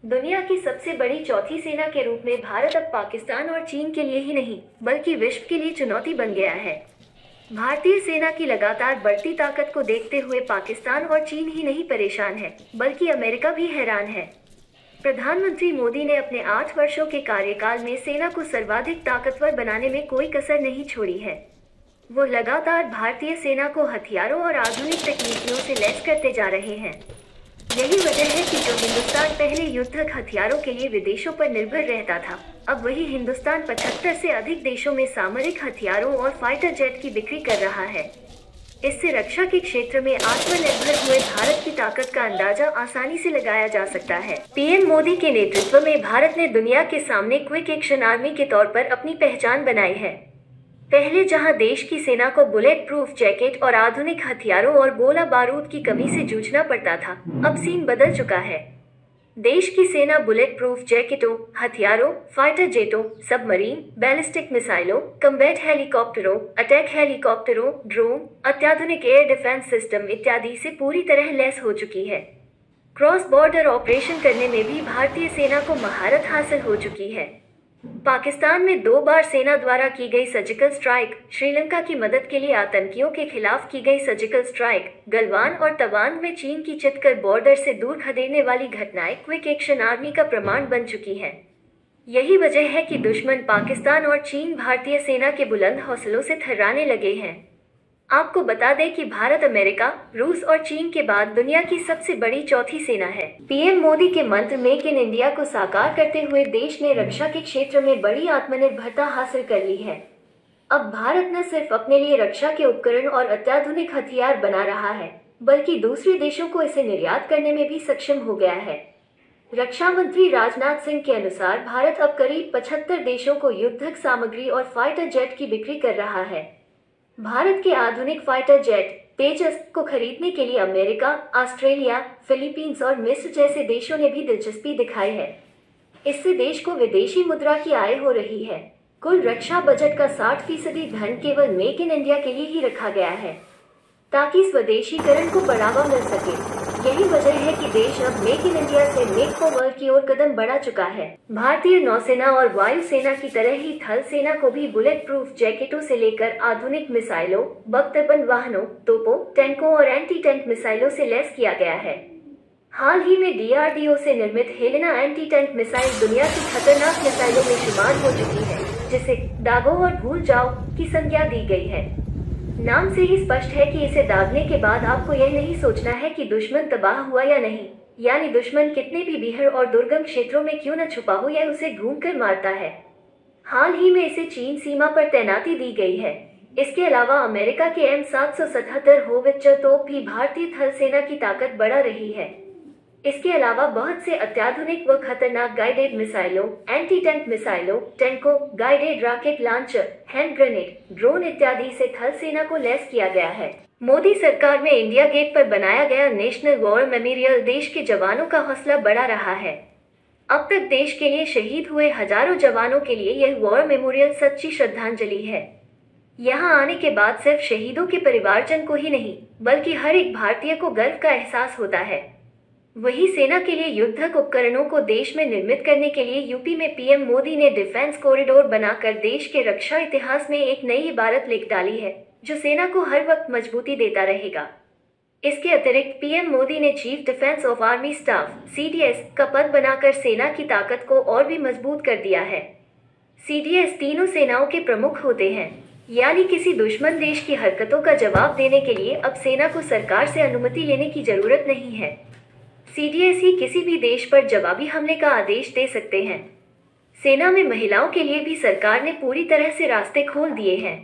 दुनिया की सबसे बड़ी चौथी सेना के रूप में भारत अब पाकिस्तान और चीन के लिए ही नहीं, बल्कि विश्व के लिए चुनौती बन गया है। भारतीय सेना की लगातार बढ़ती ताकत को देखते हुए पाकिस्तान और चीन ही नहीं परेशान है, बल्कि अमेरिका भी हैरान है। प्रधानमंत्री मोदी ने अपने 8 वर्षों के कार्यकाल में सेना को सर्वाधिक ताकतवर बनाने में कोई कसर नहीं छोड़ी है। वो लगातार भारतीय सेना को हथियारों और आधुनिक तकनीकियों से लैस करते जा रहे हैं। यही वजह है कि जो हिंदुस्तान पहले युद्धक हथियारों के लिए विदेशों पर निर्भर रहता था, अब वही हिंदुस्तान 75 से अधिक देशों में सामरिक हथियारों और फाइटर जेट की बिक्री कर रहा है। इससे रक्षा के क्षेत्र में आत्मनिर्भर हुए भारत की ताकत का अंदाजा आसानी से लगाया जा सकता है। पीएम मोदी के नेतृत्व में भारत ने दुनिया के सामने क्विक एक्शन आर्मी के तौर पर अपनी पहचान बनाई है। पहले जहां देश की सेना को बुलेट प्रूफ जैकेट और आधुनिक हथियारों और गोला बारूद की कमी से जूझना पड़ता था, अब सीन बदल चुका है। देश की सेना बुलेट प्रूफ जैकेटों, हथियारों, फाइटर जेटों, सबमरीन, बैलिस्टिक मिसाइलों, कम्बैट हेलीकॉप्टरों, अटैक हेलीकॉप्टरों, ड्रोन, अत्याधुनिक एयर डिफेंस सिस्टम इत्यादि से पूरी तरह लैस हो चुकी है। क्रॉस बॉर्डर ऑपरेशन करने में भी भारतीय सेना को महारत हासिल हो चुकी है। पाकिस्तान में 2 बार सेना द्वारा की गई सर्जिकल स्ट्राइक, श्रीलंका की मदद के लिए आतंकियों के खिलाफ की गई सर्जिकल स्ट्राइक, गलवान और तवांग में चीन की चितकर बॉर्डर से दूर खदेड़ने वाली घटनाएं क्विक एक्शन आर्मी का प्रमाण बन चुकी हैं। यही वजह है कि दुश्मन पाकिस्तान और चीन भारतीय सेना के बुलंद हौसलों से थर्राने लगे हैं। आपको बता दें कि भारत अमेरिका, रूस और चीन के बाद दुनिया की सबसे बड़ी चौथी सेना है। पीएम मोदी के मंत्र मेक इन इंडिया को साकार करते हुए देश ने रक्षा के क्षेत्र में बड़ी आत्मनिर्भरता हासिल कर ली है। अब भारत न सिर्फ अपने लिए रक्षा के उपकरण और अत्याधुनिक हथियार बना रहा है, बल्कि दूसरे देशों को इसे निर्यात करने में भी सक्षम हो गया है। रक्षा मंत्री राजनाथ सिंह के अनुसार भारत अब करीब 75 देशों को युद्धक सामग्री और फाइटर जेट की बिक्री कर रहा है। भारत के आधुनिक फाइटर जेट तेजस को खरीदने के लिए अमेरिका, ऑस्ट्रेलिया, फिलीपींस और मिस्र जैसे देशों ने भी दिलचस्पी दिखाई है। इससे देश को विदेशी मुद्रा की आय हो रही है। कुल रक्षा बजट का 60% धन केवल मेक इन इंडिया के लिए ही रखा गया है, ताकि स्वदेशीकरण को बढ़ावा मिल सके। यही वजह है कि देश अब मेक इन इंडिया से मेक फॉर वर्ल्ड की ओर कदम बढ़ा चुका है। भारतीय नौसेना और वायुसेना की तरह ही थल सेना को भी बुलेट प्रूफ जैकेटों से लेकर आधुनिक मिसाइलों, बख्तरबंद वाहनों, तोपों, टैंकों और एंटी टैंक मिसाइलों से लैस किया गया है। हाल ही में डीआरडीओ से निर्मित हेलेना एंटी टैंक मिसाइल दुनिया की खतरनाक मिसाइलों में शुमार हो चुकी है, जिसे दागो और भूल जाओ की संज्ञा दी गई है। नाम से ही स्पष्ट है कि इसे दागने के बाद आपको यह नहीं सोचना है कि दुश्मन तबाह हुआ या नहीं, यानी दुश्मन कितने भी बीहड़ और दुर्गम क्षेत्रों में क्यों न छुपा हो, यह उसे ढूंढकर मारता है। हाल ही में इसे चीन सीमा पर तैनाती दी गई है। इसके अलावा अमेरिका के M777 होवित्जर तोप भी भारतीय थल सेना की ताकत बढ़ा रही है। इसके अलावा बहुत से अत्याधुनिक व खतरनाक गाइडेड मिसाइलों, एंटी टैंक मिसाइलों, टैंकों, guided rocket launcher, hand grenade, drone इत्यादि से थल सेना को लैस किया गया है। मोदी सरकार में इंडिया गेट पर बनाया गया नेशनल वॉर मेमोरियल देश के जवानों का हौसला बढ़ा रहा है। अब तक देश के लिए शहीद हुए हजारों जवानों के लिए यह वॉर मेमोरियल सच्ची श्रद्धांजलि है। यहाँ आने के बाद सिर्फ शहीदों के परिवारजन को ही नहीं, बल्कि हर एक भारतीय को गर्व का एहसास होता है। वही सेना के लिए युद्धक उपकरणों को देश में निर्मित करने के लिए यूपी में पीएम मोदी ने डिफेंस कॉरिडोर बनाकर देश के रक्षा इतिहास में एक नई इबारत लिख डाली है, जो सेना को हर वक्त मजबूती देता रहेगा। इसके अतिरिक्त पीएम मोदी ने chief defence of army staff (CDS) का पद बनाकर सेना की ताकत को और भी मजबूत कर दिया है। CDS तीनों सेनाओं के प्रमुख होते हैं, यानी किसी दुश्मन देश की हरकतों का जवाब देने के लिए अब सेना को सरकार से अनुमति लेने की जरूरत नहीं है। CDS ही किसी भी देश पर जवाबी हमले का आदेश दे सकते हैं। सेना में महिलाओं के लिए भी सरकार ने पूरी तरह से रास्ते खोल दिए हैं।